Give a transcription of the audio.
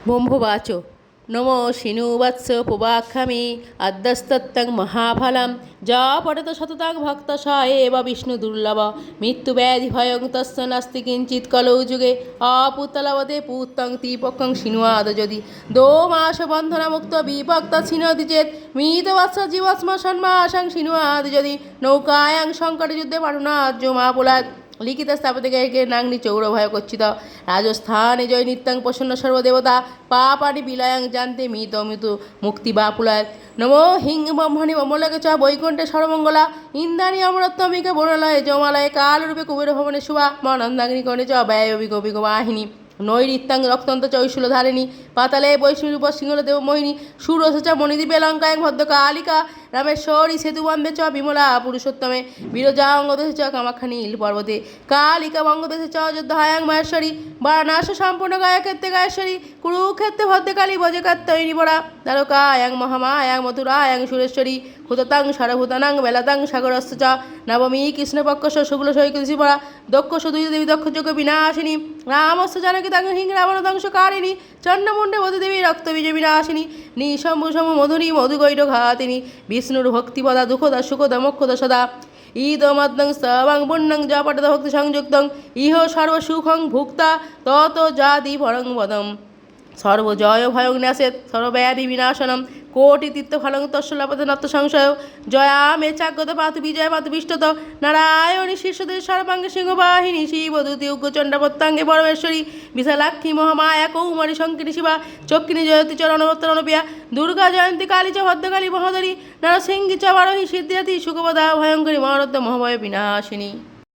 ব্রহ্মবাচ নমো শিনুবৎস পুবাক্ষামি আদ্যস্তত্তং মহাফলম যা পঠত সততাং ভক্ত স এব বিষ্ণু দুর্লভ মৃত্যুব্যাধি ভয়ং তস্য নাস্তি কিঞ্চিৎ কলৌ যুগে অপুত্তলবতে পুত্তং তীপকং শিনুয়াদ যদি দো মাস বন্ধনা মুক্ত বিভক্ত ছিনতি চেত মৃতবৎস জীবস্ম সন্মাসং শিনুয়াদ যদি নৌকায়াং সংকট যুদ্ধে পাঠনাজ্য মহাপুলাদ লিখিত স্থাপতিকে নাংনি চৌরভয় কচ্ছিত রাজস্থানে জয় নিত্যাং প্রসন্ন সর্বদেবতা পাপানি বিলায়াং জানতে মৃত মৃত্যু মুক্তি বা পুলায় নমো হিং ব্রহ্মণি অমলকে চ বৈকুণ্ঠে সর্বমঙ্গলা ইন্দ্রাণী অমরত্বমিকে বর্ণালয়ে জমালয়ে কালরূপে কুবের ভবনে শুভা মনন্দাগ্নি কর্ণে চ ব্যয় বিগো বাহিনী নৈরিত্যাং রক্তন্ত চৈশুল ধারিণী পাতালে বৈষ্ণুরূপ সিংহল দেব মোহিনী সুরস চ মণিদ্বীপে লঙ্কায়ং ভদ্র কালিকা রামেশ্বরী সেতু বন্দে চ বিমলা পুরুষোত্তমে বিরজা অঙ্গদেশে চ কামাখ্যা নীল পর্বতে কালিকা বঙ্গদেশে চ অযোধ্যায়াং মাহেশ্বরী বারাণাস সম্পূর্ণ গায়ক্ষেত্রে গায়েশ্বরী কুরুক্ষেত্রে ভদ্রকালী ভজে কাত্তয়িনী বরা দ্বারকায়াং মহামায়াং মথুরায়াং সুরেশ্বরী হুততাং সরভূতানাং বেলাতাং সাগরস্থ চ নবমী কৃষ্ণপক্ষ শুক্ল সৈকৃষি পরা দক্ষ সুদুই দেবী দক্ষ যোগ্য বিনাশিনী রামস্য জানকী তাং হিং রাবণ ধ্বংসকারিণী চন্ডমুণ্ডে মধুদেবী রক্ত বীজ বিনাশিনী নিশম্ভু সমু মধুরী মধুগৈর ঘাতিনী বিষ্ণুর ভক্তিপদা দুঃখদা সুখদা মোক্ষদা সদা ঈদমদ্যং সবাং পুণ্যং য পঠদ ভক্তি সংযুক্তং ইহ সর্বসুখং ভুক্তা তত জাতি ভরং বদম সর্বজয় ভয়ং ন্যাসেত সর্বব্যাধি বিনাশনম কোটি তীর্থফলং তস্য লভতে নত্ত সংশয় জয়া মে চাগ্যত পাতু বিজয় পাতু বিষ্টত নারায়ণী শীর্ষদের সর্বাঙ্গে সিংহবাহিনী শিবদূতি উগ্রচণ্ড প্রত্যাঙ্গে পরমেশ্বরী বিশালাক্ষী মহামায়া কৌমারী শঙ্কিনী শিবা চক্কিনী জয়তী চরণবত্তরণপিয়া দুর্গা জয়ন্তী কালী চ ভদ্রকালী মহোদরী নরসিংহী চ বারহী সিদ্ধিরাতি সুখপদা ভয়ঙ্করী মহারত্ন মহাভয় বিনাশিনী।